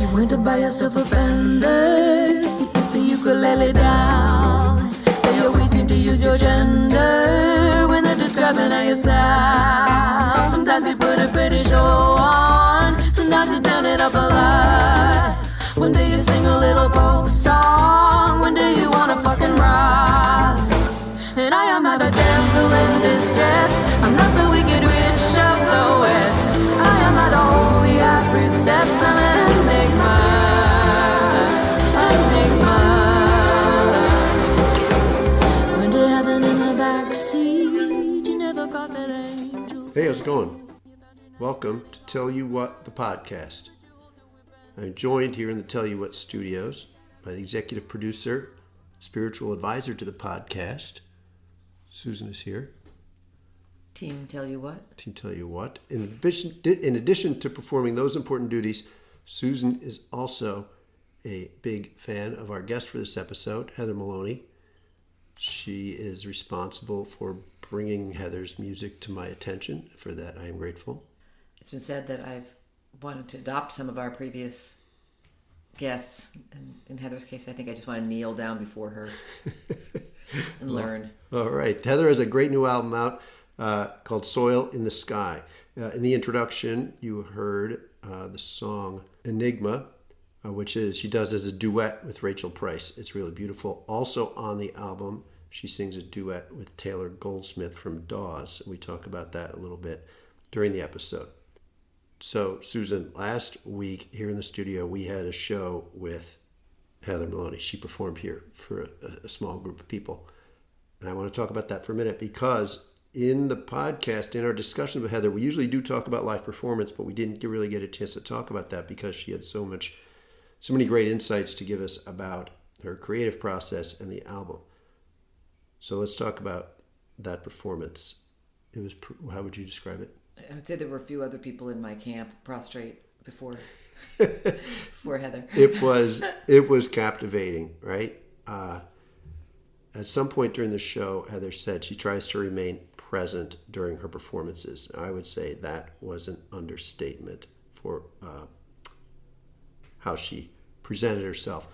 You went to buy yourself a Fender. You put the ukulele down. They always seem to use your gender when they're describing how you sound. Sometimes you put a pretty show on, sometimes you turn it up a lot. One day you sing a little folk song, one day you wanna fucking rock. And I am not a damsel in distress, I'm not the wicked witch of the West. I am not a holy high priestess, I'm an enigma, enigma. Went to heaven in the backseat, you never got that angel. Hey, how's it going? Welcome to Tell You What, the podcast. I'm joined here in the Tell You What studios by the executive producer, spiritual advisor to the podcast. Susan is here. Team Tell You What. Team Tell You What. In addition to performing those important duties, Susan is also a big fan of our guest for this episode, Heather Maloney. She is responsible for bringing Heather's music to my attention. For that, I am grateful. It's been said that I've wanted to adopt some of our previous guests. And in Heather's case, I think I just want to kneel down before her and learn. All right. Heather has a great new album out called Soil in the Sky. In the introduction, you heard the song Enigma, which she does as a duet with Rachel Price. It's really beautiful. Also on the album, she sings a duet with Taylor Goldsmith from Dawes. We talk about that a little bit during the episode. So, Susan, last week here in the studio, we had a show with Heather Maloney. She performed here for a small group of people. And I want to talk about that for a minute because in the podcast, in our discussions with Heather, we usually do talk about live performance, but we didn't really get a chance to talk about that because she had so many great insights to give us about her creative process and the album. So let's talk about that performance. How would you describe it? I would say there were a few other people in my camp prostrate before Heather. It was captivating, right? At some point during the show, Heather said she tries to remain present during her performances. I would say that was an understatement for how she presented herself.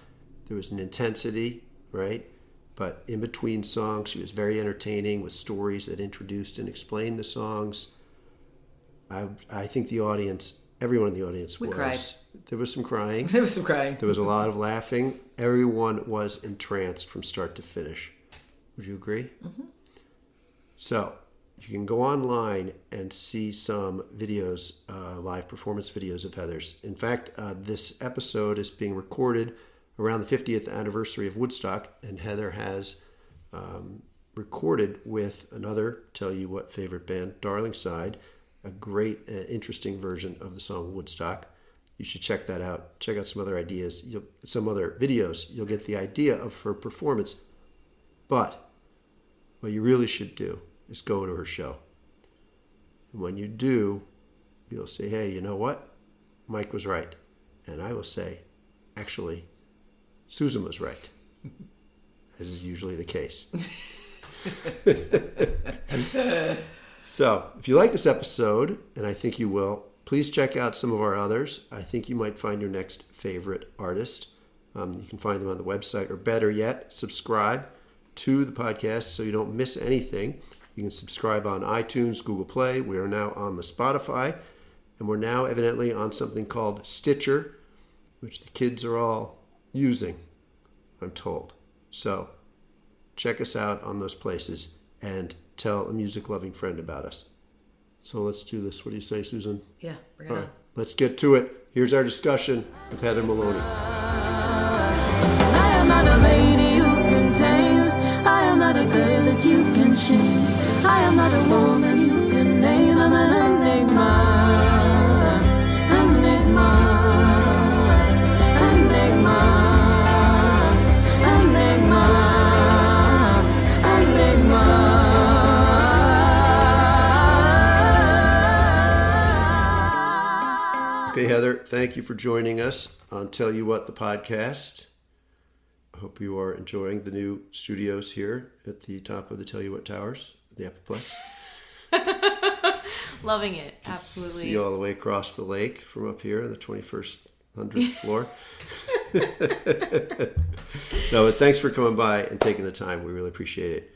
There was an intensity, right? But in between songs, she was very entertaining with stories that introduced and explained the songs. I think the audience, everyone in the audience cried. There was some crying. There was some crying. There was a lot of laughing. Everyone was entranced from start to finish. Would you agree? Mm-hmm. So you can go online and see some videos, live performance videos of Heather's. In fact, this episode is being recorded around the 50th anniversary of Woodstock, and Heather has recorded with another Tell You What favorite band, Darling Side, a great, interesting version of the song Woodstock. You should check that out. Check out some other ideas, some other videos. You'll get the idea of her performance. But what you really should do is go to her show. And when you do, you'll say, hey, you know what? Mike was right. And I will say, actually, Susan was right. As is usually the case. So, if you like this episode, and I think you will, please check out some of our others. I think you might find your next favorite artist. You can find them on the website, or better yet, subscribe to the podcast so you don't miss anything. You can subscribe on iTunes, Google Play. We are now on the Spotify, and we're now evidently on something called Stitcher, which the kids are all using, I'm told. So, check us out on those places and tell a music-loving friend about us. So let's do this. What do you say, Susan? Yeah, bring it on. Let's get to it. Here's our discussion with Heather Maloney. I am not a lady you can tame. I am not a girl that you can shame. I am not a woman you can name. I'm an enigma. Enigma. Enigma. Enigma. Enigma. Okay, Heather, thank you for joining us on Tell You What, the podcast. I hope you are enjoying the new studios here at the top of the Tell You What Towers, the Epiplex. Loving it, absolutely. See all the way across the lake from up here on the 21st 100th floor. No, but thanks for coming by and taking the time. We really appreciate it.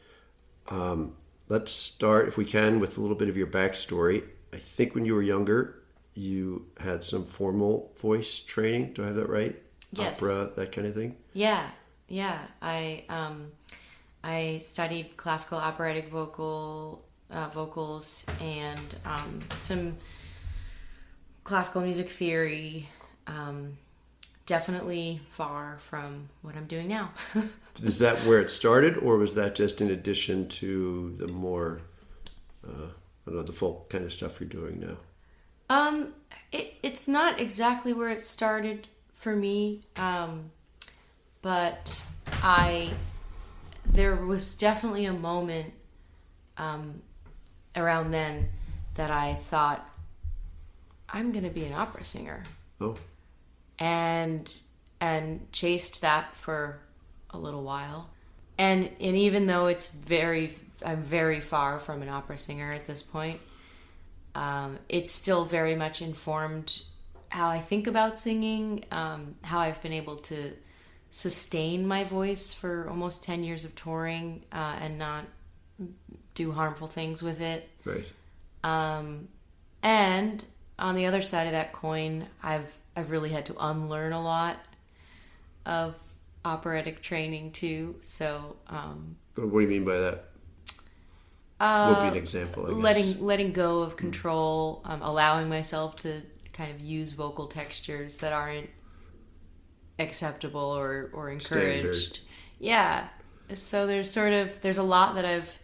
Let's start, if we can, with a little bit of your backstory. I think when you were younger, you had some formal voice training. Do I have that right? Yes. Opera, that kind of thing? Yeah. I studied classical operatic vocals and some classical music theory. Definitely far from what I'm doing now. Is that where it started, or was that just in addition to the more, the folk kind of stuff you're doing now? It's not exactly where it started for me, but there was definitely a moment around then that I thought, I'm going to be an opera singer. Oh. And chased that for a little while. And even though I'm very far from an opera singer at this point, it's still very much informed how I think about singing, how I've been able to sustain my voice for almost 10 years of touring and not do harmful things with it. Right. And on the other side of that coin, I've really had to unlearn a lot of operatic training too. So, But what do you mean by that? What would be an example? I guess? Letting go of control, allowing myself to kind of use vocal textures that aren't acceptable or encouraged. Standard. Yeah. So there's a lot that I've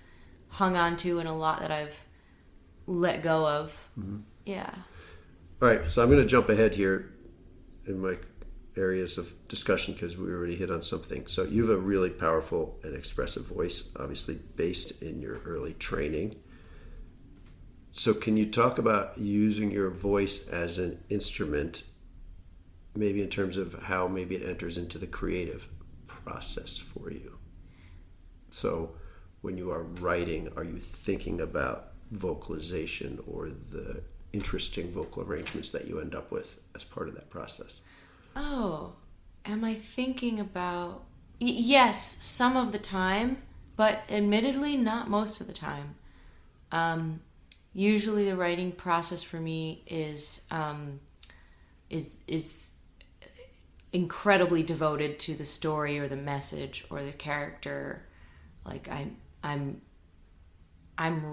hung on to and a lot that I've let go of. Mm-hmm. Yeah. All right, so I'm going to jump ahead here in my areas of discussion because we already hit on something. So you have a really powerful and expressive voice, obviously based in your early training. So can you talk about using your voice as an instrument, maybe in terms of how maybe it enters into the creative process for you? So when you are writing, are you thinking about vocalization or the interesting vocal arrangements that you end up with as part of that process? Oh, am I thinking about... Yes, some of the time, but admittedly not most of the time. Usually the writing process for me is incredibly devoted to the story or the message or the character. Like I'm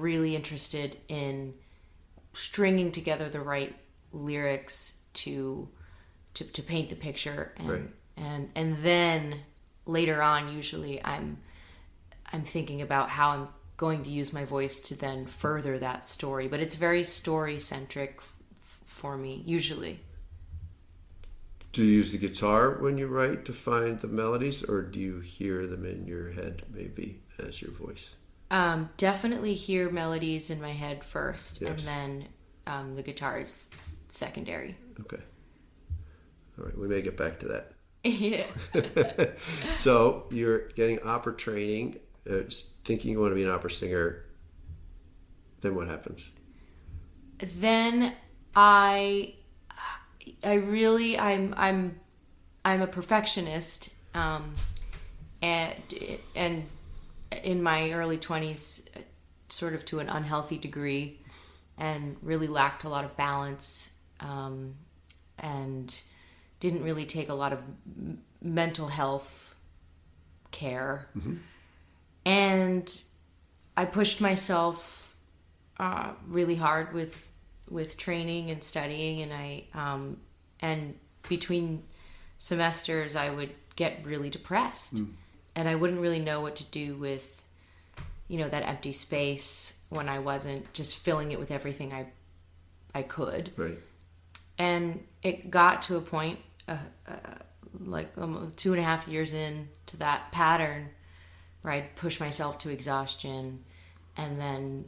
really interested in stringing together the right lyrics to paint the picture, and right. and then later on, usually I'm thinking about how I'm going to use my voice to then further that story. But it's very story centric for me usually. Do you use the guitar when you write to find the melodies, or do you hear them in your head maybe as your voice? Definitely hear melodies in my head first, yes. And then the guitar is secondary. Okay. All right, we may get back to that. Yeah. So you're getting opera training, thinking you want to be an opera singer. Then what happens? Then I'm a perfectionist, and in my early 20s, sort of to an unhealthy degree, and really lacked a lot of balance, and didn't really take a lot of mental health care. Mm-hmm. And I pushed myself really hard with training and studying, and and between semesters I would get really depressed, and I wouldn't really know what to do with, that empty space when I wasn't just filling it with everything I could. Right. And it got to a point, like 2.5 years into that pattern, where I'd push myself to exhaustion, and then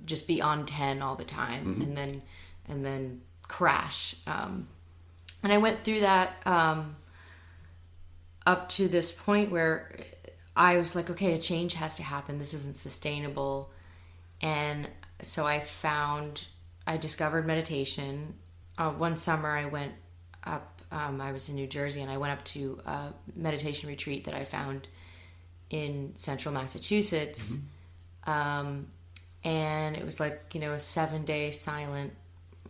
just be on 10 all the time, mm-hmm. and then crash. And I went through that up to this point where I was like, okay, a change has to happen. This isn't sustainable. And so I discovered meditation. One summer I went up. I was in New Jersey, and I went up to a meditation retreat that I found in central Massachusetts. And it was like, a 7-day silent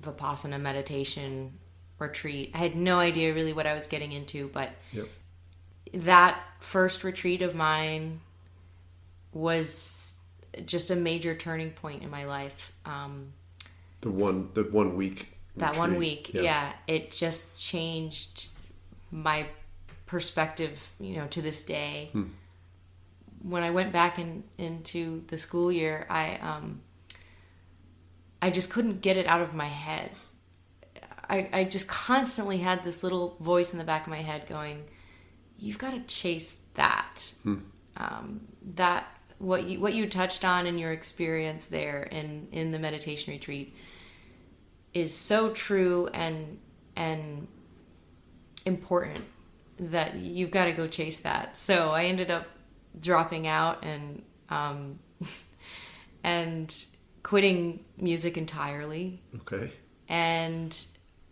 Vipassana meditation retreat. I had no idea really what I was getting into, but that first retreat of mine was just a major turning point in my life. The 1 week. That retreat. 1 week, yeah. It just changed my perspective, to this day. When I went back into the school year, I just couldn't get it out of my head. I just constantly had this little voice in the back of my head going, "You've got to chase that." That what you touched on in your experience there in the meditation retreat is so true and important that you've got to go chase that. So I ended up dropping out and quitting music entirely. Okay. And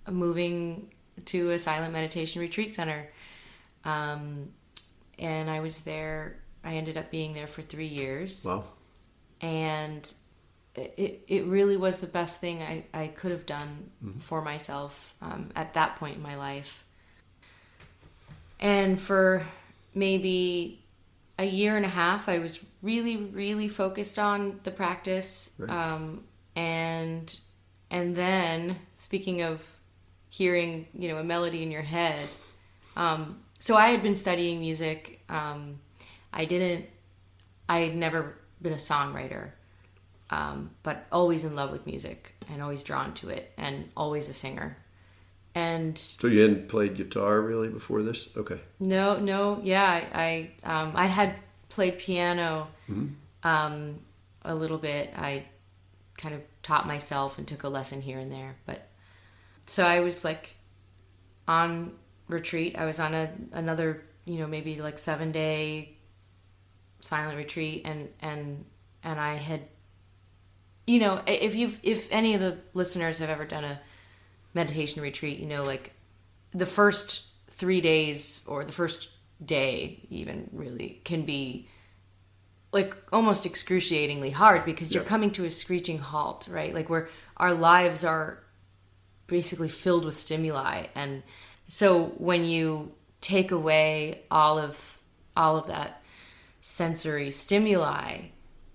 moving to a silent meditation retreat center. And I was there, I ended up being there for 3 years. Wow. And it really was the best thing I could have done for myself at that point in my life. And for maybe a year and a half, I was really, really focused on the practice. Right. And then, speaking of hearing, a melody in your head, so I had been studying music. I had never been a songwriter, but always in love with music and always drawn to it and always a singer. And so you hadn't played guitar really before this? Okay. No, yeah, I had played piano a little bit. I kind of taught myself and took a lesson here and there, but so I was like on retreat. I was on another maybe like 7-day silent retreat, and I had if any of the listeners have ever done a meditation retreat, like the first 3 days or the first day even really can be like almost excruciatingly hard because you're coming to a screeching halt, right? Like where our lives are basically filled with stimuli. And so when you take away all of that sensory stimuli,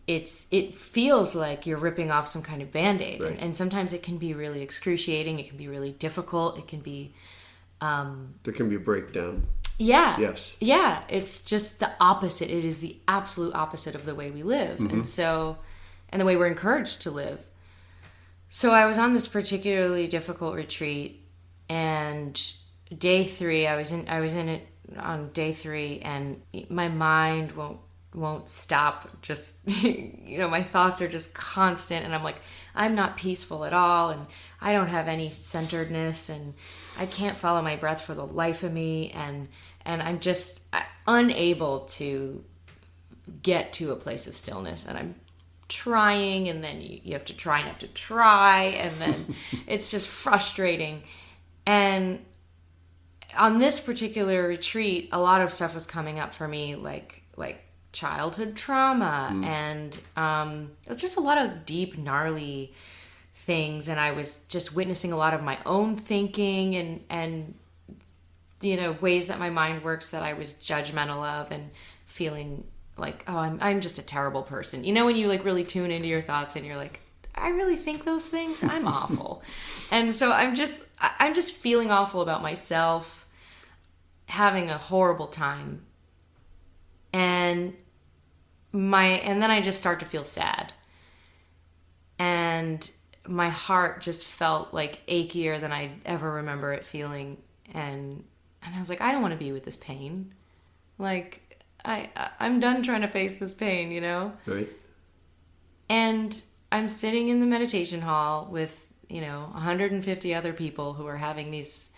it feels like you're ripping off some kind of Band-Aid. Right. And sometimes it can be really excruciating. It can be really difficult. It can be... there can be a breakdown. Yeah. Yes. Yeah. It's just the opposite. It is the absolute opposite of the way we live. And the way we're encouraged to live. So I was on this particularly difficult retreat, and day 3, I was in it on day 3, and my mind won't stop. Just, my thoughts are just constant, and I'm like, I'm not peaceful at all, and I don't have any centeredness, and I can't follow my breath for the life of me, and I'm just unable to get to a place of stillness, and I'm trying, and then you have to try not to try, and then it's just frustrating. And on this particular retreat, a lot of stuff was coming up for me, like childhood trauma, and just a lot of deep, gnarly things. And I was just witnessing a lot of my own thinking and ways that my mind works that I was judgmental of, and feeling like, oh, I'm just a terrible person. When you like really tune into your thoughts and you're like, I really think those things? I'm awful. And so I'm just feeling awful about myself, having a horrible time. And then I just start to feel sad. And my heart just felt like achier than I'd ever remember it feeling. And I was like, I don't want to be with this pain. Like, I'm done trying to face this pain, Right. And I'm sitting in the meditation hall with, 150 other people who are having these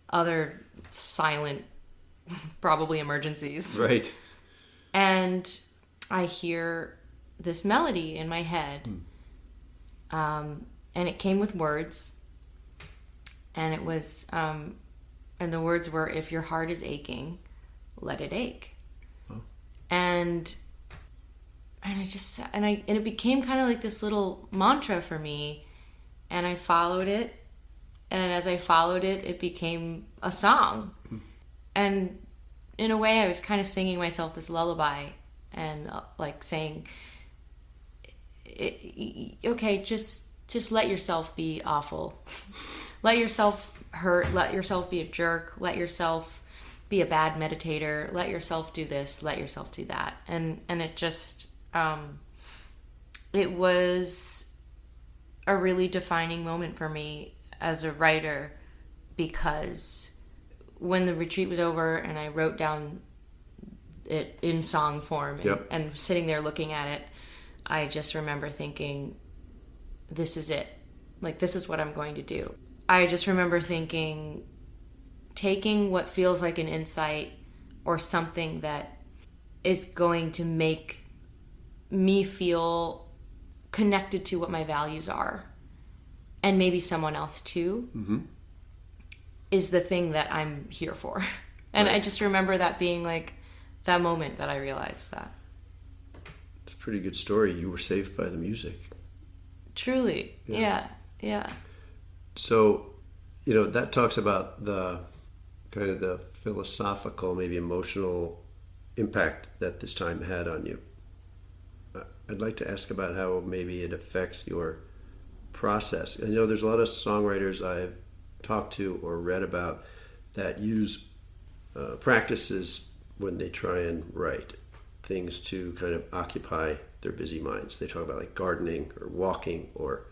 other silent, probably emergencies. Right. And I hear this melody in my head. And it came with words. And it was And the words were, "If your heart is aching, let it ache." Oh. And it became kind of like this little mantra for me, and I followed it. And as I followed it, it became a song. Mm-hmm. And in a way, I was kind of singing myself this lullaby and like saying, okay, just let yourself be awful. Let yourself hurt. Let yourself be a jerk. Let yourself be a bad meditator. Let yourself do this. Let yourself do that. And it just, it was a really defining moment for me as a writer, because when the retreat was over and I wrote down it in song form and sitting there looking at it, I just remember thinking, this is it. Like, this is what I'm going to do. I just remember thinking, taking what feels like an insight or something that is going to make me feel connected to what my values are, and maybe someone else too, mm-hmm. is the thing that I'm here for. And right. I just remember that being like that moment that I realized that. It's a pretty good story. You were saved by the music. Truly. Yeah. So, that talks about the kind of the philosophical, maybe emotional impact that this time had on you. I'd like to ask about how maybe it affects your process. I know there's a lot of songwriters I've talked to or read about that use practices when they try and write things to kind of occupy their busy minds. They talk about like gardening or walking or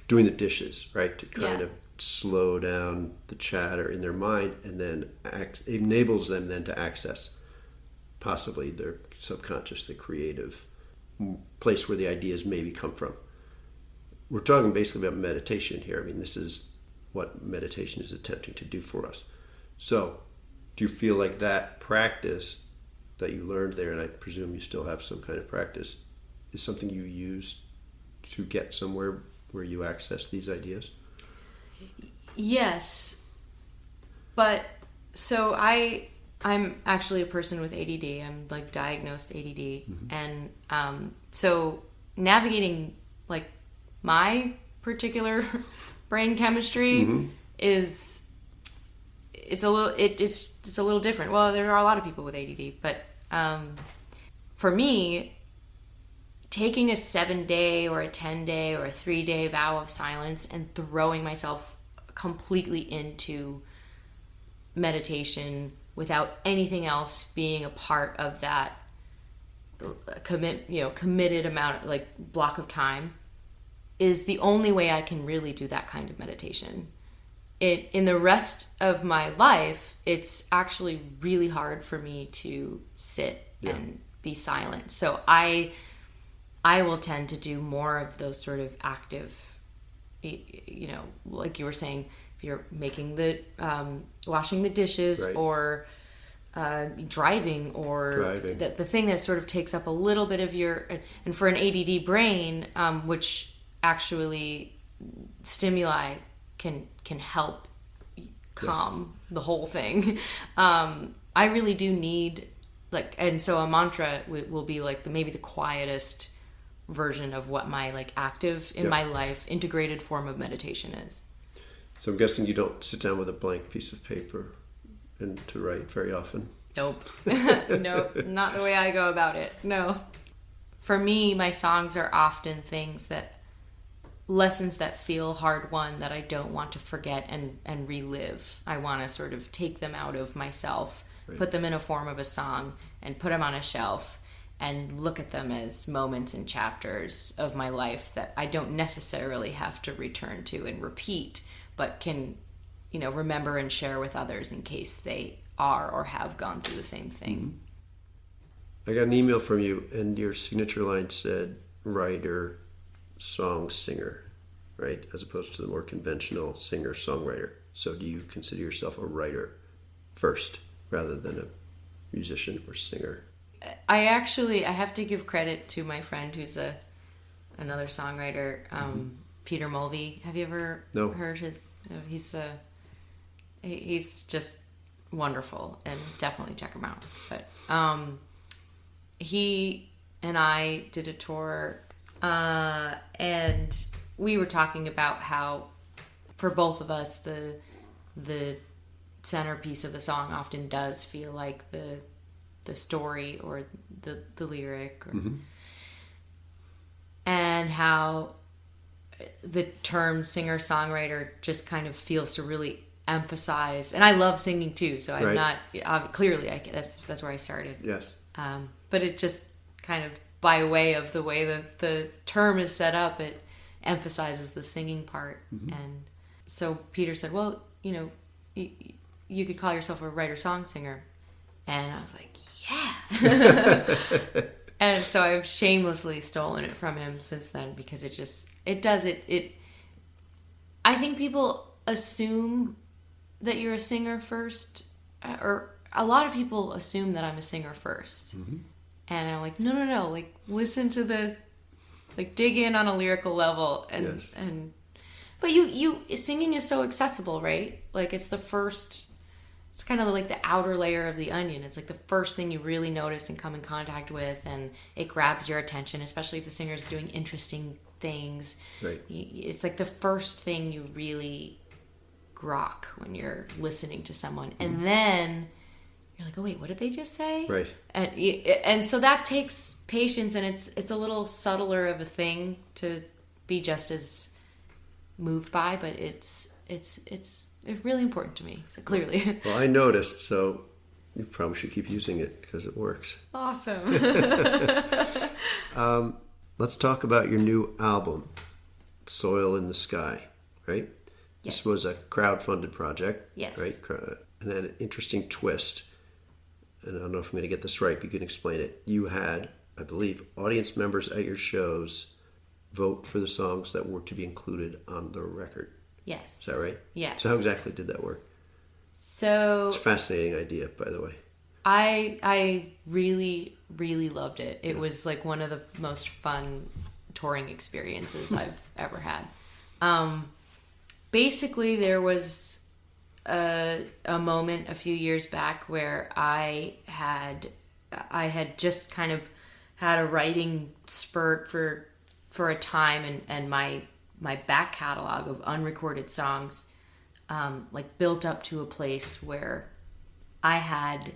doing the dishes, right? To kind of slow down the chatter in their mind, and then enables them then to access possibly their subconscious, the creative place where the ideas maybe come from. We're talking basically about meditation here. I mean, this is what meditation is attempting to do for us. So, do you feel like that practice that you learned there, and I presume you still have some kind of practice, is something you use to get somewhere where you access these ideas? Yes. But, so I'm actually a person with ADD. I'm like diagnosed ADD. Mm-hmm. And so navigating like my particular brain chemistry mm-hmm. it's a little different. Well, there are a lot of people with ADD, but for me, taking a 7-day or a 10-day or a 3-day vow of silence and throwing myself completely into meditation without anything else being a part of that committed amount, like block of time, is the only way I can really do that kind of meditation. In the rest of my life, it's actually really hard for me to sit and be silent. So I will tend to do more of those sort of active, like you were saying, if you're making washing the dishes, right. or driving, or the thing that sort of takes up a little bit of your, and for an ADD brain, which actually stimuli can help calm the whole thing. I really do need and so a mantra will be like maybe the quietest version of what my like active in my life integrated form of meditation is. So I'm guessing you don't sit down with a blank piece of paper and to write very often. Nope. Nope, not the way I go about it. No. For me, my songs are often lessons that feel hard won that I don't want to forget and relive. I want to sort of take them out of myself, right. Put them in a form of a song, and put them on a shelf and look at them as moments and chapters of my life that I don't necessarily have to return to and repeat, but can, remember and share with others in case they are or have gone through the same thing. Mm-hmm. I got an email from you, and your signature line said writer, song singer, right? As opposed to the more conventional singer-songwriter. So do you consider yourself a writer first rather than a musician or singer? I have to give credit to my friend who's another songwriter, Peter Mulvey. Have you ever heard his? He's just wonderful, and definitely check him out. But he and I did a tour, and we were talking about how, for both of us, the centerpiece of the song often does feel like the story or the lyric, or, and how the term singer-songwriter just kind of feels to really emphasize, and I love singing too, so I'm Right. not clearly that's where I started. Yes. But it just kind of, by way of the way the term is set up, it emphasizes the singing part. And so Peter said, well, you could call yourself a writer-song singer. And I was like, yeah. And so I've shamelessly stolen it from him since then, because it I think people assume that you're a singer first, or a lot of people assume that I'm a singer first. And I'm like, no, like, listen to dig in on a lyrical level, and Yes. but you singing is so accessible, right? Like, it's kind of like the outer layer of the onion. It's like the first thing you really notice and come in contact with, and it grabs your attention, especially if the singer's doing interesting things. Right. It's like the first thing you really grok when you're listening to someone. And then you're like, oh wait, what did they just say? Right. And so that takes patience, and it's a little subtler of a thing to be just as moved by, but it's really important to me, so clearly. Well, I noticed, so you probably should keep using it because it works. Awesome. Let's talk about your new album, Soil in the Sky, right? Yes. This was a crowd-funded project, Yes. right? And had an interesting twist. And I don't know if I'm going to get this right, but you can explain it. You had, I believe, audience members at your shows vote for the songs that were to be included on the record. Yes. Is that right? Yes. So how exactly did that work? So It's a fascinating idea, by the way. I really, really loved it. It was like one of the most fun touring experiences I've ever had. Basically, there was a moment a few years back where I had just kind of had a writing spurt for a time, and my back catalog of unrecorded songs like built up to a place where I had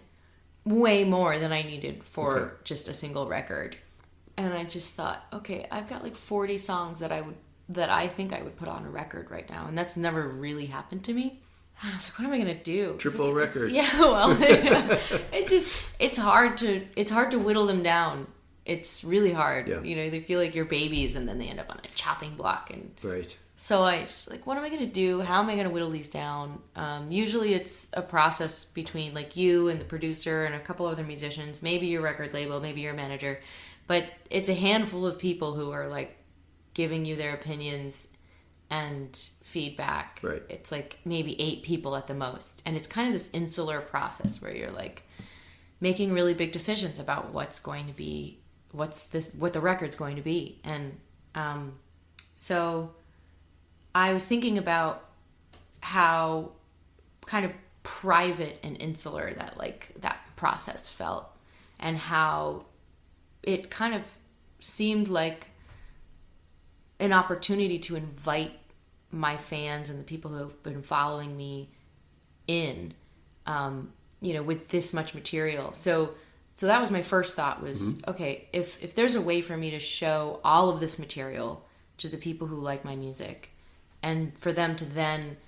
way more than I needed for just a single record. And I just thought, okay, I've got like 40 songs that I think I would put on a record right now, and that's never really happened to me. And I was like, what am I gonna do? Triple record. Yeah, well, it's hard to whittle them down. It's really hard. Yeah. They feel like your babies, and then they end up on a chopping block. And Right. so I was like, what am I gonna do? How am I gonna whittle these down? Usually it's a process between like you and the producer and a couple other musicians, maybe your record label, maybe your manager, but it's a handful of people who are like giving you their opinions and feedback. Right. It's like maybe 8 people at the most, and it's kind of this insular process where you're like making really big decisions about what the record's going to be. And so I was thinking about how kind of private and insular that process felt, and how it kind of seemed like an opportunity to invite my fans and the people who have been following me in, with this much material. So that was my first thought was, okay, if there's a way for me to show all of this material to the people who like my music, and for them to then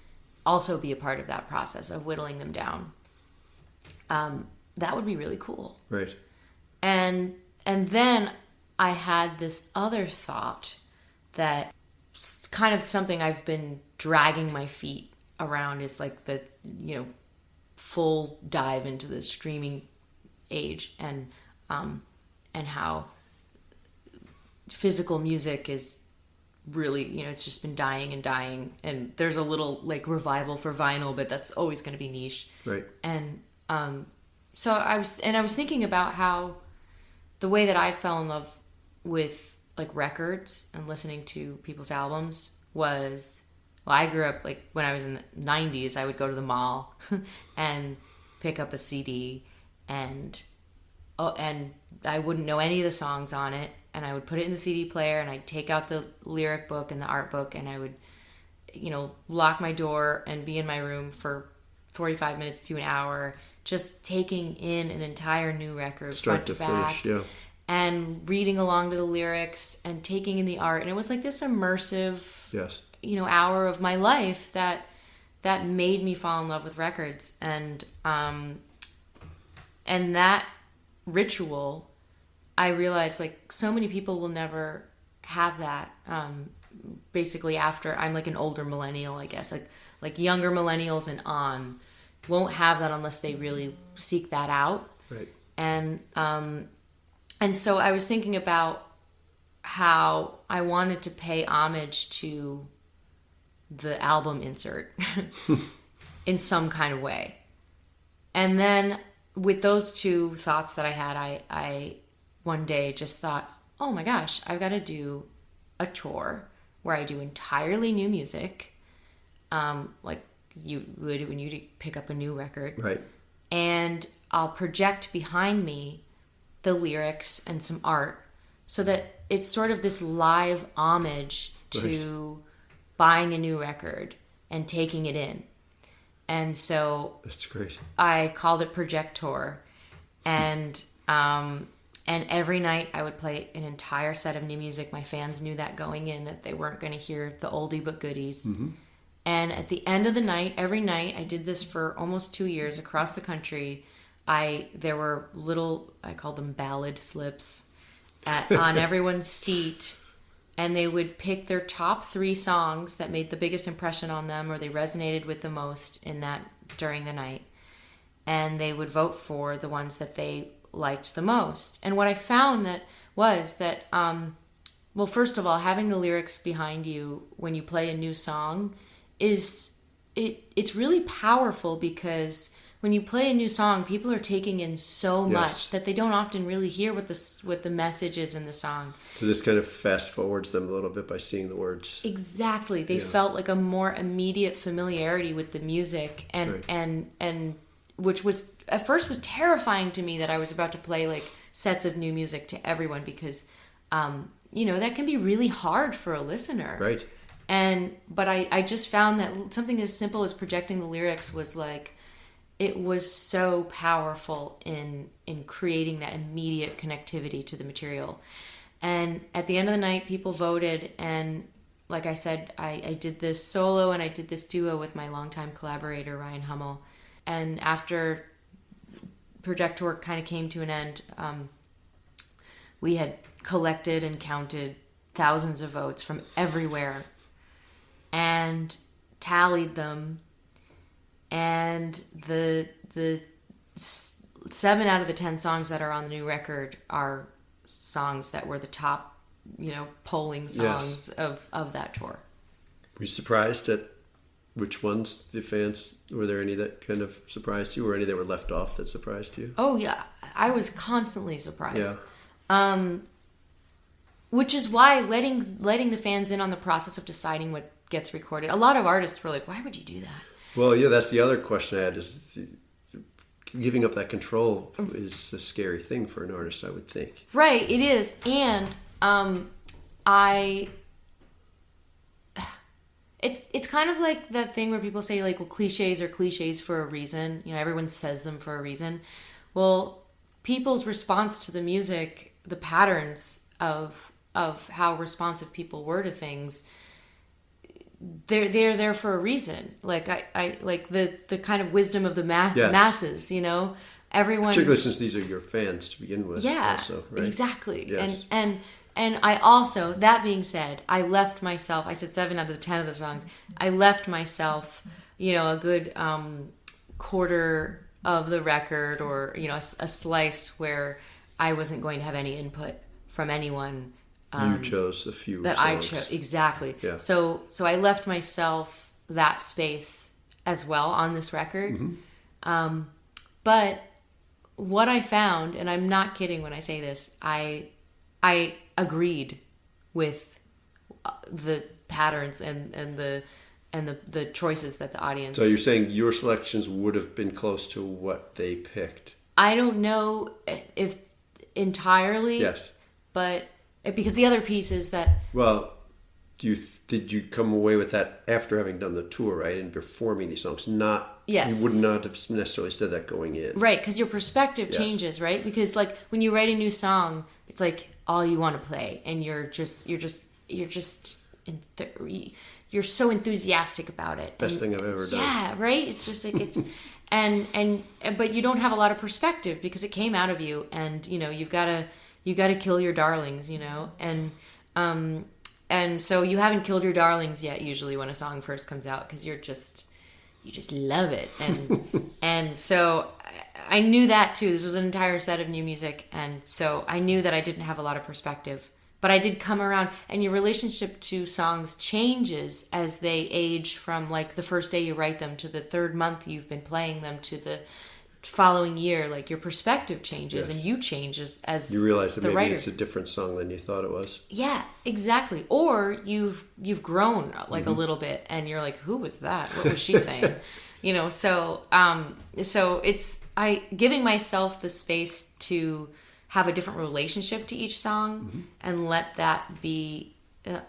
also be a part of that process of whittling them down, that would be really cool. Right. And then I had this other thought that kind of something I've been dragging my feet around is like the, full dive into the streaming age, and how physical music is really, it's just been dying, and there's a little like revival for vinyl, but that's always going to be niche. Right. And so I was thinking about how the way that I fell in love with like records and listening to people's albums was well, I grew up like when I was in the 90s, I would go to the mall and pick up a CD and I wouldn't know any of the songs on it, and I would put it in the CD player and I'd take out the lyric book and the art book and I would, lock my door and be in my room for 45 minutes to an hour just taking in an entire new record Start to back, finish, yeah. and reading along to the lyrics and taking in the art. And it was like this immersive Yes. hour of my life that made me fall in love with records. And that ritual, I realized like so many people will never have that. Basically after, I'm like an older millennial, I guess, like younger millennials and on won't have that unless they really seek that out. Right. And so I was thinking about how I wanted to pay homage to the album insert in some kind of way. And then with those two thoughts that I had, I one day just thought, oh my gosh, I've got to do a tour where I do entirely new music, like you would when you pick up a new record. Right. And I'll project behind me the lyrics and some art so that it's sort of this live homage to buying a new record and taking it in. And so That's great. I called it Projector, and every night I would play an entire set of new music. My fans knew that going in, that they weren't going to hear the oldie but goodies. Mm-hmm. And at the end of the night, every night, I did this for almost 2 years across the country. There were little, I called them ballad slips, on everyone's seat, and they would pick their top 3 songs that made the biggest impression on them or they resonated with the most in that during the night. And they would vote for the ones that they liked the most. And what I found was that, well, first of all, having the lyrics behind you when you play a new song it's really powerful, because when you play a new song, people are taking in so much that they don't often really hear what the message is in the song. So this kind of fast forwards them a little bit by seeing the words. Exactly. They felt like a more immediate familiarity with the music, and which was at first was terrifying to me, that I was about to play like sets of new music to everyone, because that can be really hard for a listener. Right. But I just found that something as simple as projecting the lyrics was like, it was so powerful in creating that immediate connectivity to the material. And at the end of the night, people voted, and like I said, I did this solo and I did this duo with my longtime collaborator, Ryan Hummel. And after Projector kind of came to an end, we had collected and counted thousands of votes from everywhere and tallied them, and the 7 out of the 10 songs that are on the new record are songs that were the top, polling songs of that tour. Were you surprised at which ones the fans, were there any that kind of surprised you, or any that were left off that surprised you? Oh yeah, I was constantly surprised. Yeah. Which is why letting the fans in on the process of deciding what gets recorded. A lot of artists were like, why would you do that? Well, yeah, that's the other question I had, is giving up that control is a scary thing for an artist, I would think. Right, it is. And it's kind of like that thing where people say, like, well, cliches are cliches for a reason. Everyone says them for a reason. Well, people's response to the music, the patterns of how responsive people were to things, they're there for a reason. Like I like the kind of wisdom of the masses, everyone, particularly since these are your fans to begin with. Yeah, also, right? Exactly. Yes. And I also, that being said, I left myself, I said 7 out of the 10 of the songs, I left myself, a good quarter of the record, or a slice where I wasn't going to have any input from anyone. You chose a few that songs. I chose, exactly. Yeah. So I left myself that space as well on this record. Mm-hmm. But what I found, and I'm not kidding when I say this, I agreed with the patterns and the choices that the audience. So you're saying your selections would have been close to what they picked? I don't know if entirely. Yes. But because the other piece is that. Well, did you come away with that after having done the tour, right, and performing these songs? Not. Yes. You would not have necessarily said that going in. Right, because your perspective changes, right? Because like when you write a new song, it's like all you want to play, and you're so enthusiastic about it. Best thing I've ever done. Yeah, right. It's just like it's, and but you don't have a lot of perspective because it came out of you, and you've got to kill your darlings, and so you haven't killed your darlings yet. Usually when a song first comes out, because you just love it, and so I knew that too. This was an entire set of new music, and so I knew that I didn't have a lot of perspective. But I did come around, and your relationship to songs changes as they age from like the first day you write them to the third month you've been playing them to the following year. Like your perspective changes, and you change as you realize that the maybe writer. It's a different song than you thought it was. Yeah, exactly. Or you've grown like a little bit, and you're like, who was that? What was she saying? So it's giving myself the space to have a different relationship to each song and let that be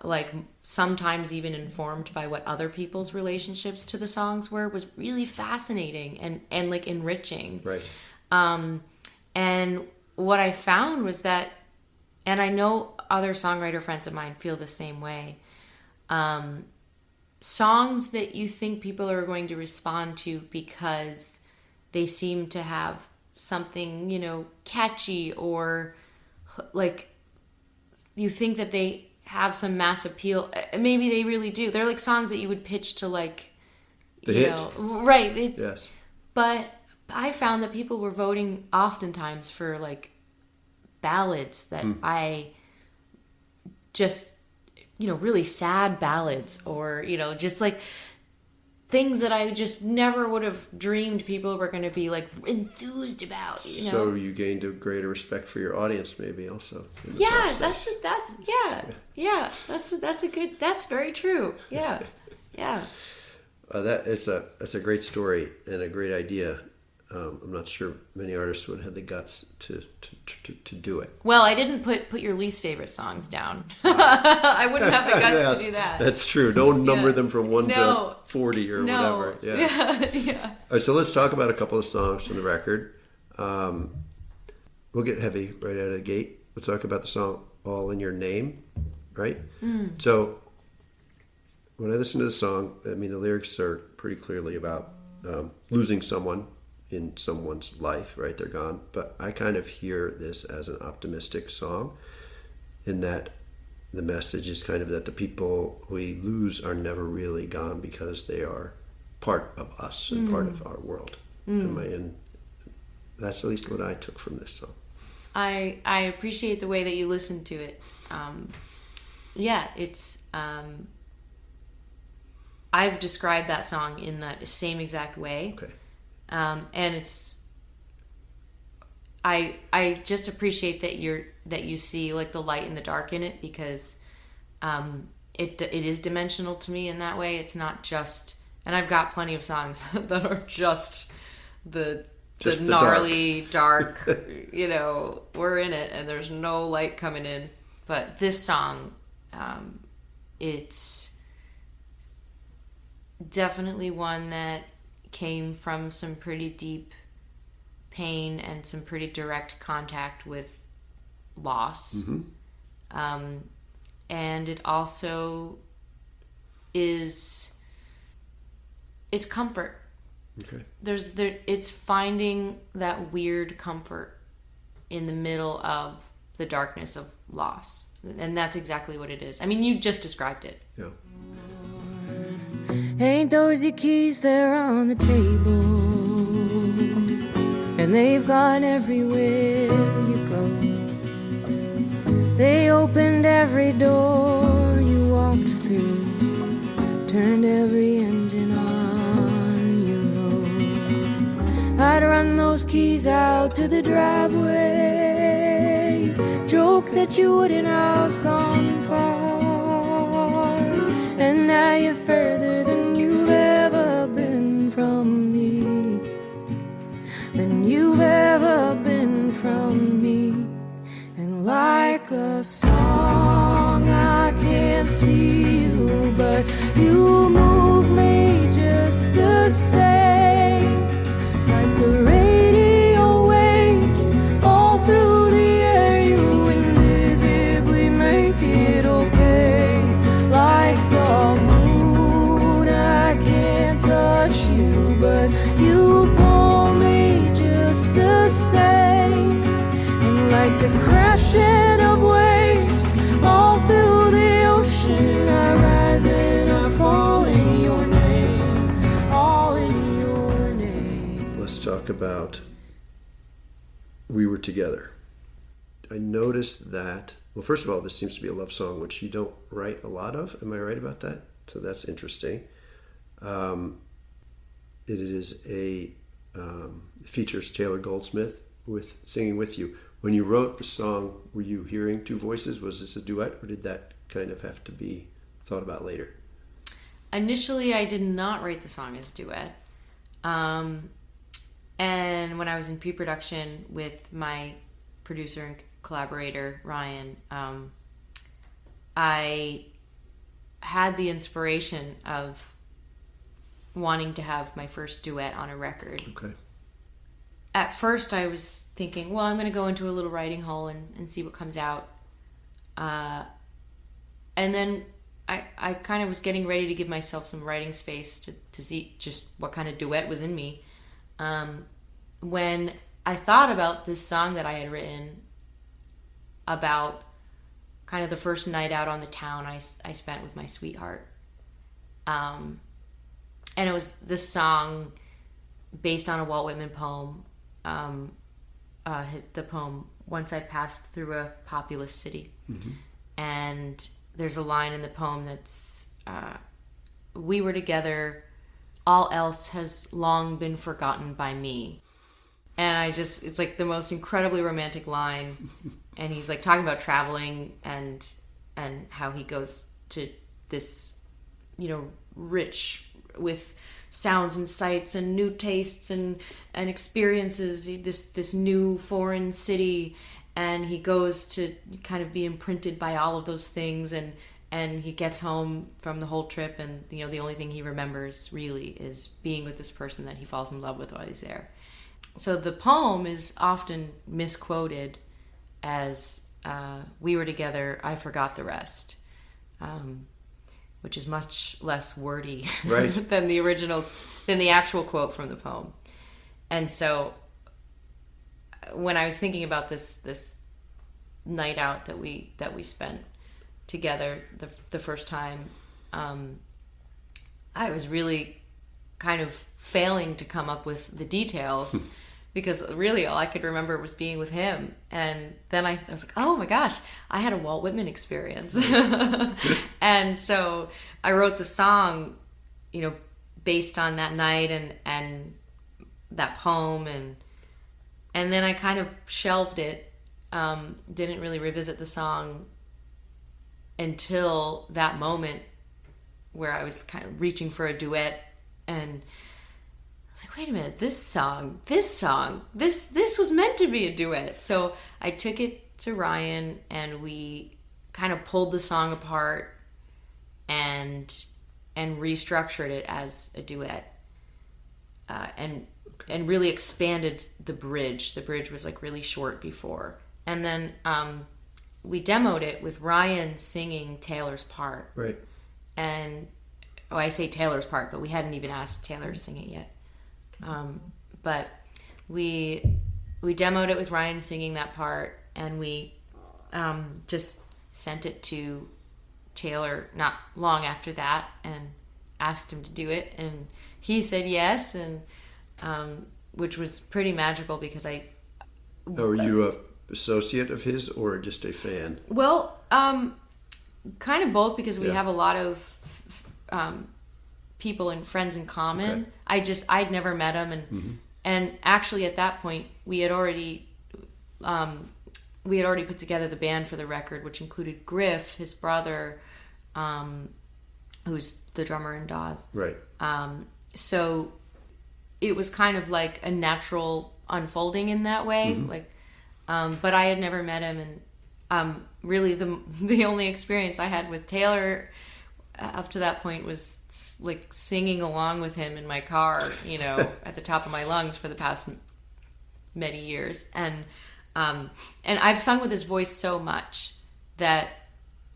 like sometimes even informed by what other people's relationships to the songs were was really fascinating and like enriching. Right. And what I found was that, and I know other songwriter friends of mine feel the same way, songs that you think people are going to respond to because they seem to have something, catchy, or like you think that they have some mass appeal. Maybe they really do. They're like songs that you would pitch to like, the hit. Right. Yes. But I found that people were voting oftentimes for like ballads that I just, really sad ballads, or, just like things that I just never would have dreamed people were going to be like enthused about. So you gained a greater respect for your audience, maybe also. Yeah, that's very true. Yeah, yeah. That's a great story and a great idea. I'm not sure many artists would have the guts to do it. Well, I didn't put your least favorite songs down. I wouldn't have the guts to do that. That's true. Don't number them from 1 to 40 or whatever. Yeah. All right, so let's talk about a couple of songs from the record. We'll get heavy right out of the gate. We'll talk about the song "All in Your Name," right? So when I listen to the song, I mean the lyrics are pretty clearly about losing someone in someone's life, right? They're gone. But I kind of hear this as an optimistic song, in that the message is kind of that the people we lose are never really gone because they are part of us and part of our world. And that's at least what I took from this song. I appreciate the way that you listen to it. It's I've described that song in that same exact way. Okay. And it's I just appreciate that you see like the light and the dark in it, because it is dimensional to me in that way. It's not just, and I've got plenty of songs that are just the gnarly dark, we're in it and there's no light coming in. But this song, it's definitely one that came from some pretty deep pain and some pretty direct contact with loss. And it also it's comfort. Okay. It's finding that weird comfort in the middle of the darkness of loss. And that's exactly what it is. I mean, you just described it. Yeah. Ain't those your keys there on the table? And they've gone everywhere you go. They opened every door you walked through, turned every engine on your road. I'd run those keys out to the driveway, joke that you wouldn't have gone far, and now you're further than like a crashing of waves all through the ocean. I rise and I fall in your name, all in your name. Let's talk about We Were Together. I noticed that, well, first of all, this seems to be a love song, which you don't write a lot of. Am I right about that? So that's interesting. It is features Taylor Goldsmith with singing with you. When you wrote the song, were you hearing two voices? Was this a duet, or did that kind of have to be thought about later? Initially, I did not write the song as a duet. And when I was in pre-production with my producer and collaborator, Ryan, I had the inspiration of wanting to have my first duet on a record. Okay. At first, I was thinking, well, I'm going to go into a little writing hole and see what comes out. And then I kind of was getting ready to give myself some writing space to see just what kind of duet was in me. When I thought about this song that I had written about kind of the first night out on the town I spent with my sweetheart. And it was this song based on a Walt Whitman poem, the poem, Once I Passed Through a Populous City. Mm-hmm. And there's a line in the poem that's, we were together, all else has long been forgotten by me. And it's like the most incredibly romantic line. And he's like talking about traveling and how he goes to this, rich with sounds and sights and new tastes and experiences, this new foreign city, and he goes to kind of be imprinted by all of those things, and he gets home from the whole trip, and the only thing he remembers really is being with this person that he falls in love with while he's there. So the poem is often misquoted as we were together, I forgot the rest, which is much less wordy right. than the actual quote from the poem. And so when I was thinking about this night out that we spent together the first time, I was really kind of failing to come up with the details because really all I could remember was being with him. And then I was like, oh my gosh, I had a Walt Whitman experience. And so I wrote the song, based on that night and that poem, and then I kind of shelved it, didn't really revisit the song until that moment where I was kind of reaching for a duet, and I was like, wait a minute, this was meant to be a duet. So I took it to Ryan and we kind of pulled the song apart and restructured it as a duet, and really expanded the bridge. The bridge was like really short before, and then we demoed it with Ryan singing Taylor's part. Right. And I say Taylor's part, but we hadn't even asked Taylor to sing it yet. But we demoed it with Ryan singing that part, and we just sent it to Taylor not long after that and asked him to do it, and he said yes, and which was pretty magical because Are you a associate of his or just a fan? Well, kind of both, because we have a lot of people and friends in common. Okay. I'd never met him, and actually at that point we had already put together the band for the record, which included Griff, his brother, who's the drummer in Dawes. Right. So it was kind of like a natural unfolding in that way. But I had never met him, and really the only experience I had with Taylor up to that point was like singing along with him in my car, at the top of my lungs for the past many years. And I've sung with his voice so much that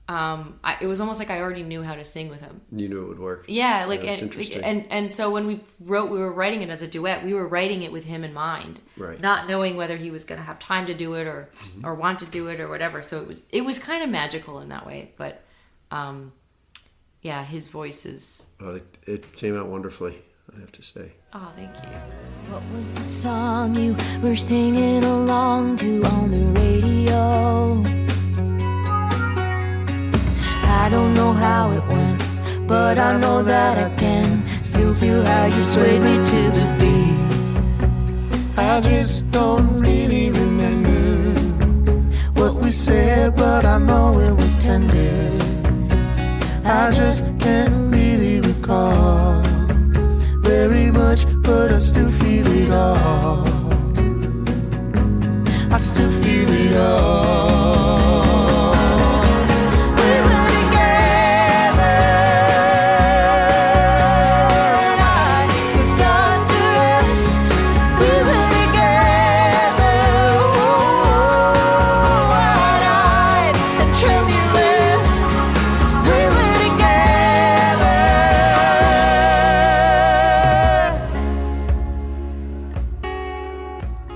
it was almost like I already knew how to sing with him. You knew it would work. Yeah, like That's interesting. and so when we were writing it as a duet. We were writing it with him in mind, Right. not knowing whether he was going to have time to do it or want to do it or whatever. So it was kind of magical in that way. But yeah, his voice is. It came out wonderfully, I have to say. Oh, thank you. What was the song you were singing along to on the radio? I don't know how it went, but I know that I can still feel how you swayed me to the beat. I just don't really remember what we said, but I know it was tender. I just can't really recall very much, but I still feel it all. I still feel it all. We were together, and I forgot the rest. We were together, wide-eyed and tremulous. We were together.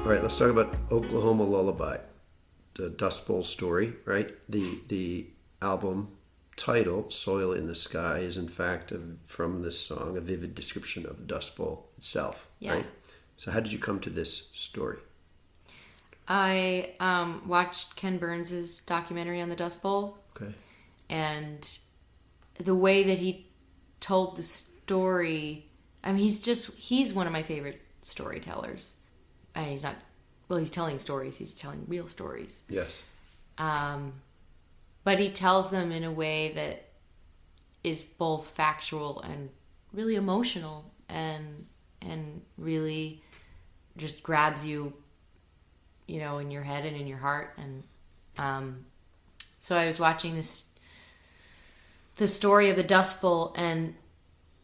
All right, let's talk about Oklahoma Lullaby, the Dust Bowl story, right? The album title, Soil in the Sky, is in fact from this song a vivid description of the Dust Bowl itself, Yeah. right? So how did you come to this story? I watched Ken Burns' documentary on the Dust Bowl, Okay. and the way that he told the story, I mean, he's one of my favorite storytellers. And he's telling stories, he's telling real stories. Yes. But he tells them in a way that is both factual and really emotional and really just grabs you, in your head and in your heart. And so I was watching the story of the Dust Bowl, and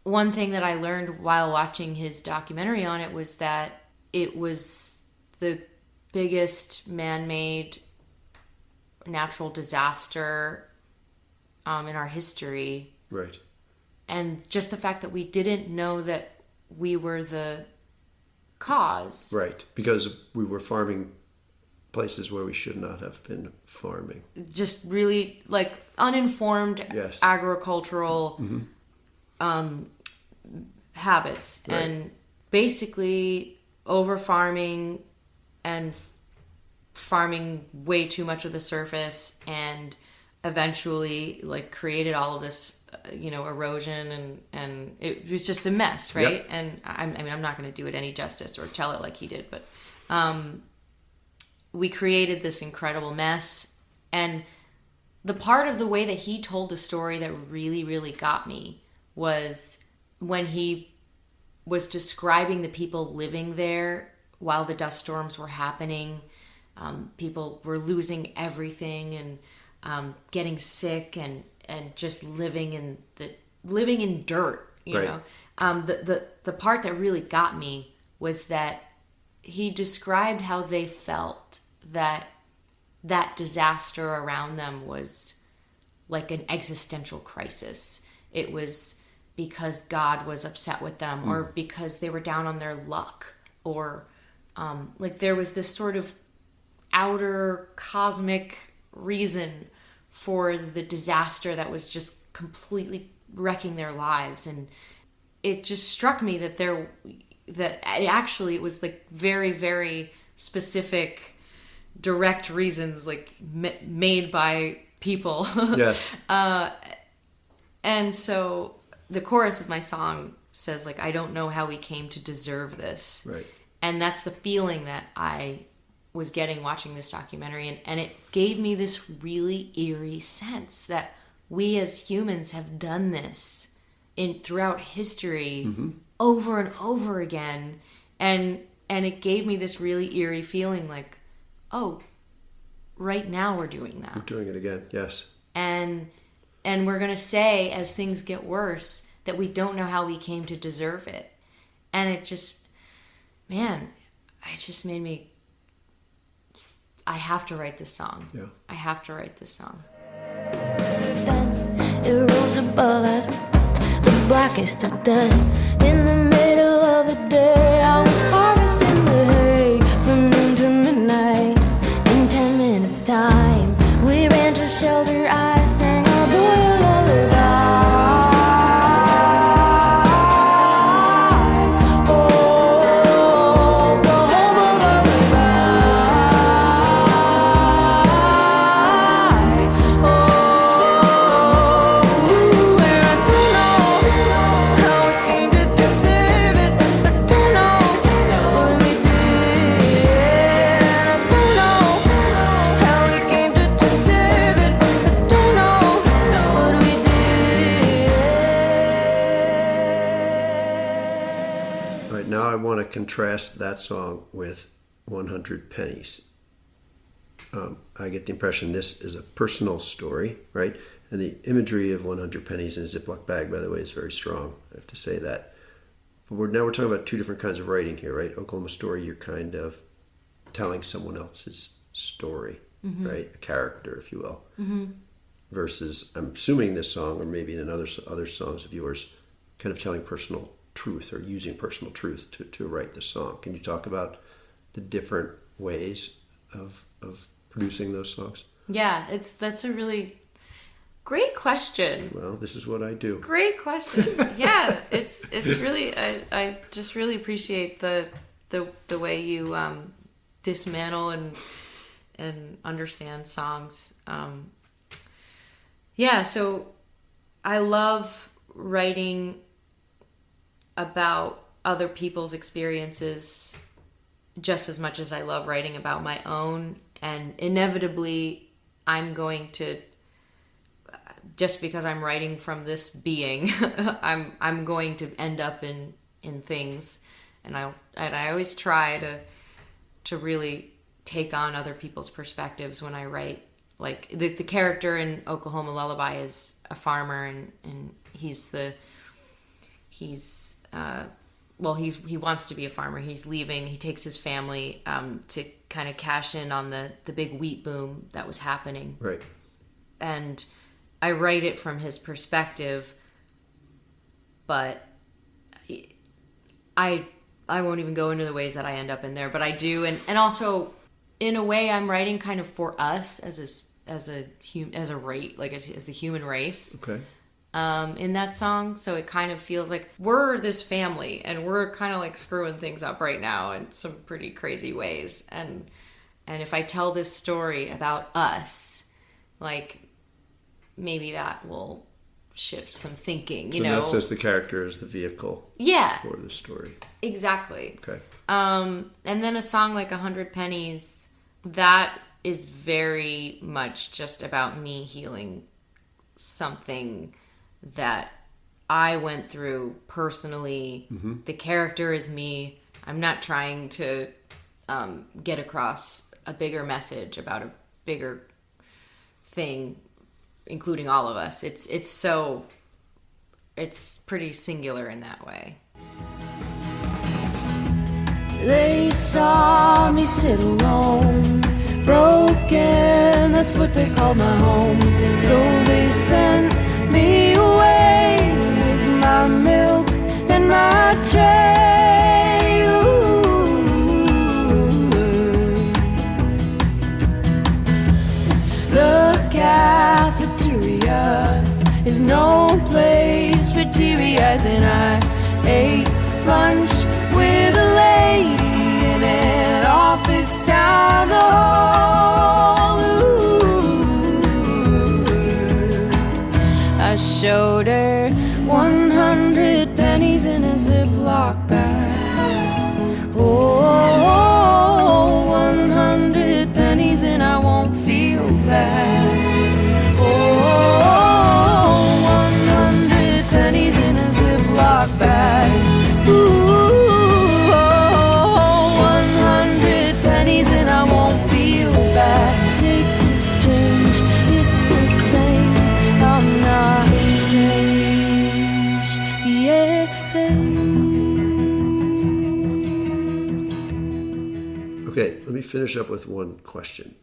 one thing that I learned while watching his documentary on it was that it was the biggest man-made natural disaster in our history. Right. And just the fact that we didn't know that we were the cause. Right. Because we were farming places where we should not have been farming. Just really like uninformed Yes. agricultural habits. Right. And basically over farming and farming way too much of the surface, and eventually like created all of this erosion, and it was just a mess, right? Yep. And I'm not going to do it any justice or tell it like he did, but we created this incredible mess. And the part of the way that he told the story that really, really got me was when he was describing the people living there while the dust storms were happening. People were losing everything and getting sick and just living in dirt, you Right. know. The part that really got me was that he described how they felt that disaster around them was like an existential crisis. It was because God was upset with them, or because they were down on their luck, or like there was this sort of outer cosmic reason for the disaster that was just completely wrecking their lives. And it just struck me that it was like very, very specific, direct reasons, like made by people. Yes. And so the chorus of my song says, like, I don't know how we came to deserve this. Right. And that's the feeling that I was getting watching this documentary. And it gave me this really eerie sense that we as humans have done this throughout history over and over again. And it gave me this really eerie feeling like, oh, right now we're doing that. We're doing it again. Yes. And we're going to say, as things get worse, that we don't know how we came to deserve it. And it just made me, I have to write this song. Yeah. I have to write this song. above us, the blackest of dust. In the middle of the day, I was harvesting the hay from noon to midnight. In 10 minutes time, we ran to shelter. I sang our boy a lullaby. Contrast that song with 100 Pennies. I get the impression this is a personal story, right? And the imagery of 100 pennies in a Ziploc bag, by the way, is very strong. I have to say that. But now we're talking about two different kinds of writing here, right? Oklahoma Story, you're kind of telling someone else's story, right? A character, if you will. Versus, I'm assuming this song, or maybe in other songs of yours, kind of telling personal truth or using personal truth to write the song. Can you talk about the different ways of producing those songs? Yeah, that's a really great question. Well, this is what I do. Great question. Yeah, it's really I just really appreciate the way you dismantle and understand songs. Yeah, so I love writing about other people's experiences just as much as I love writing about my own, and inevitably I'm going to, just because I'm writing from this being, I'm going to end up in things, and I always try to really take on other people's perspectives when I write. Like the character in Oklahoma Lullaby is a farmer, and he wants to be a farmer. He's leaving. He takes his family to kind of cash in on the big wheat boom that was happening. Right. And I write it from his perspective, but I won't even go into the ways that I end up in there, but I do. And also, in a way, I'm writing kind of for us as the human race. Okay. In that song, so it kind of feels like we're this family and we're kind of like screwing things up right now in some pretty crazy ways, and if I tell this story about us, like maybe that will shift some thinking, you know. So that says the character is the vehicle, yeah, for the story. Exactly. Okay. And then a song like 100 Pennies, that is very much just about me healing something that I went through personally. Mm-hmm. The character is me. I'm not trying to get across a bigger message about a bigger thing, including all of us. It's pretty singular in that way. They saw me sit alone, broken, that's what they called my home. So they sent me away with my milk and my tray. Ooh. The cafeteria is no place for teary eyes, and I ate lunch with a lady in an office down the hall. Ooh. I showed her 100 pennies in a Ziploc bag. Oh, 100 pennies and I won't feel bad. Oh, 100 pennies in a Ziploc bag. Ooh, 100 pennies and I won't feel bad. Take this change, it's the same. I'm not strange, yeah. Okay, let me finish up with one question.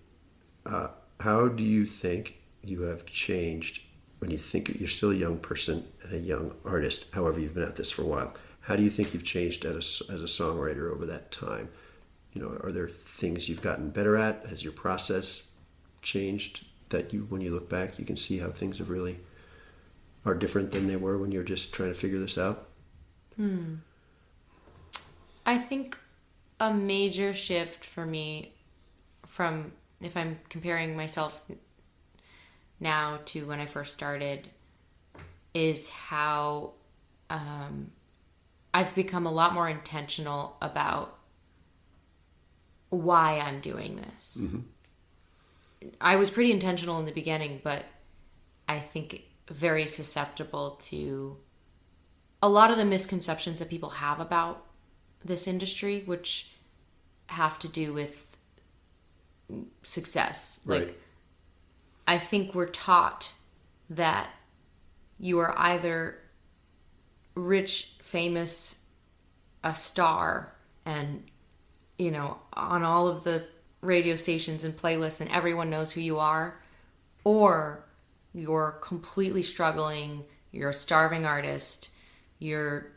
How do you think you have changed when you think you're still a young person and a young artist, however, you've been at this for a while, how do you think you've changed as a songwriter over that time? Are there things you've gotten better at? Has your process changed that when you look back, you can see how things are different than they were when you're just trying to figure this out? I think a major shift for me from, if I'm comparing myself now to when I first started, is how I've become a lot more intentional about why I'm doing this. Mm-hmm. I was pretty intentional in the beginning, but I think very susceptible to a lot of the misconceptions that people have about this industry, which have to do with success. Right. Like, I think we're taught that you are either rich, famous, a star, and, on all of the radio stations and playlists and everyone knows who you are, or you're completely struggling, you're a starving artist, you're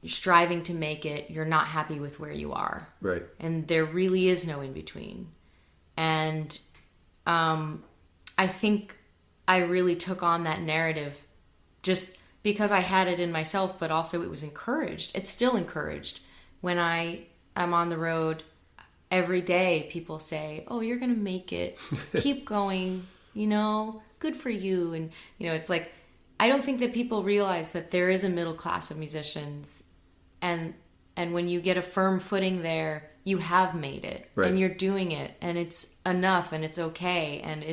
striving to make it, you're not happy with where you are. Right. And there really is no in between. And I think I really took on that narrative just because I had it in myself, but also it was encouraged. It's still encouraged. When I am on the road every day, people say, "Oh, you're going to make it. Keep going, good for you." And, it's like, I don't think that people realize that there is a middle class of musicians. And when you get a firm footing there, you have made it. Right. And you're doing it. And it's enough and it's okay. And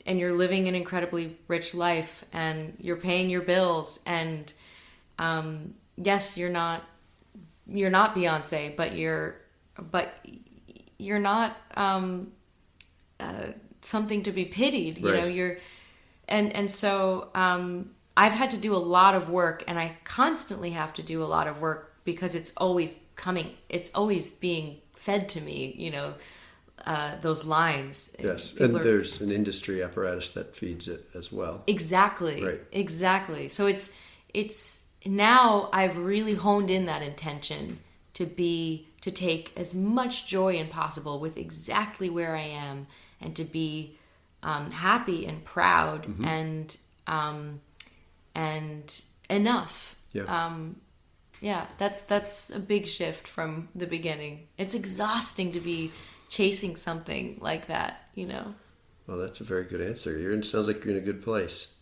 and you're living an incredibly rich life and you're paying your bills. And yes, you're not Beyonce, but you're not something to be pitied. Right. So I've had to do a lot of work, and I constantly have to do a lot of work because it's always coming. It's always being fed to me, those lines. Yes, there's an industry apparatus that feeds it as well. Exactly. Right. Exactly. So it's now I've really honed in that intention to take as much joy as possible with exactly where I am, and to be happy and proud, mm-hmm. and enough. Yeah. That's a big shift from the beginning. It's exhausting to be chasing something like that, Well, that's a very good answer. Sounds like you're in a good place.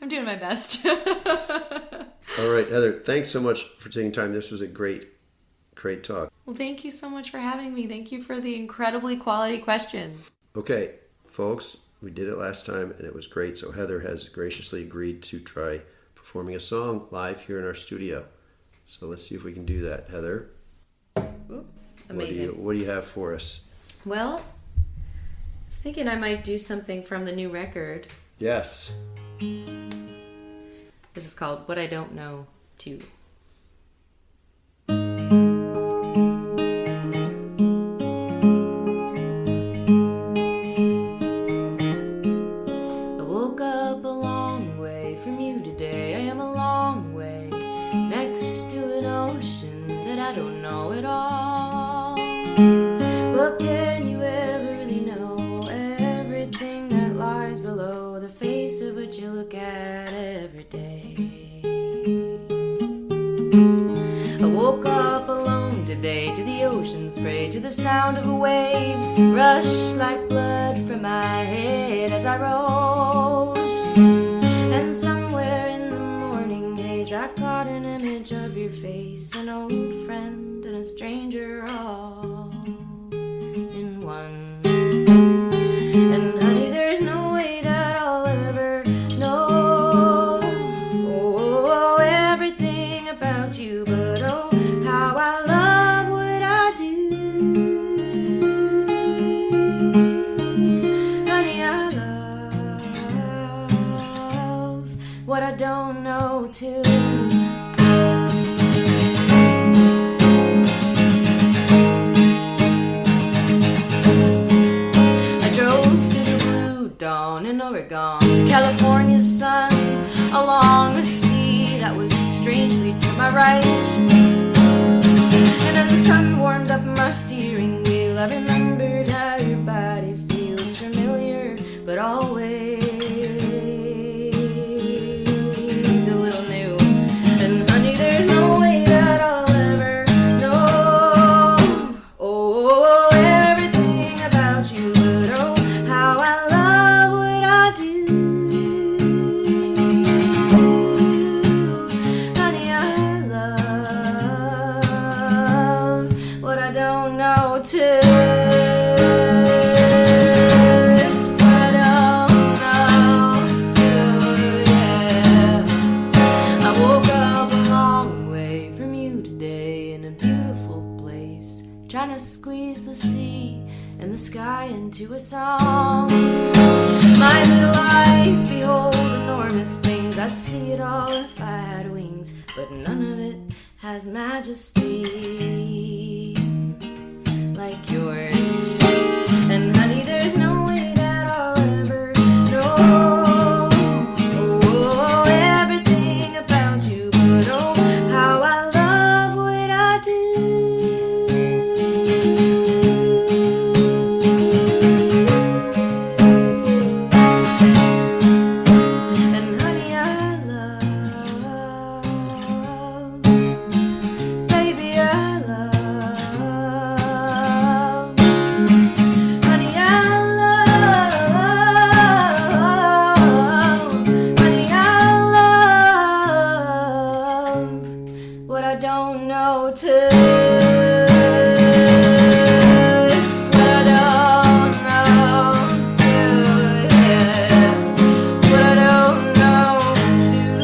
I'm doing my best. All right, Heather, thanks so much for taking time. This was a great talk. Well, thank you so much for having me. Thank you for the incredibly quality questions. Okay, folks, we did it last time and it was great. So Heather has graciously agreed to try performing a song live here in our studio. So let's see if we can do that, Heather. Ooh, amazing. What do you have for us? Well, I was thinking I might do something from the new record. Yes. This is called What I Don't Know 2. I woke up a long way from you today. I am a long way next to an ocean that I don't know at all. But can you ever really know everything that lies below the face of what you look at every day? I woke up alone today to the ocean spray, to the sound of waves rush like blood from my head as I rose. And somewhere in the morning haze I caught an image of your face, an old friend and a stranger all in one. And honey, there's no way that I'll ever know everything about you, but oh, how I love what I do. Honey, I love what I don't know too. our steering wheel. I remembered how your body feels familiar, but always a little new. And honey, there's no way that I'll ever know. Oh, everything about you, but oh, how I love what I do. Honey, I love what I don't know too. It's what I don't know too, yeah. I woke up a long way from you today in a beautiful place, trying to squeeze the sea and the sky into a song. My little life, behold enormous things. I'd see it all if I had wings, but none of it has majesty like yours. And honey, there's no way that I'll ever know. Oh, everything about you, but oh, how I love what I do. And honey, I love, baby, I love, honey, I love, honey, I love what I don't know too. It's what I don't know too, yeah. What I don't know too.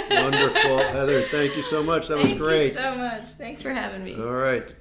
Wonderful. Heather, thank you so much. That was great. Thank you so much. Thanks for having me. All right.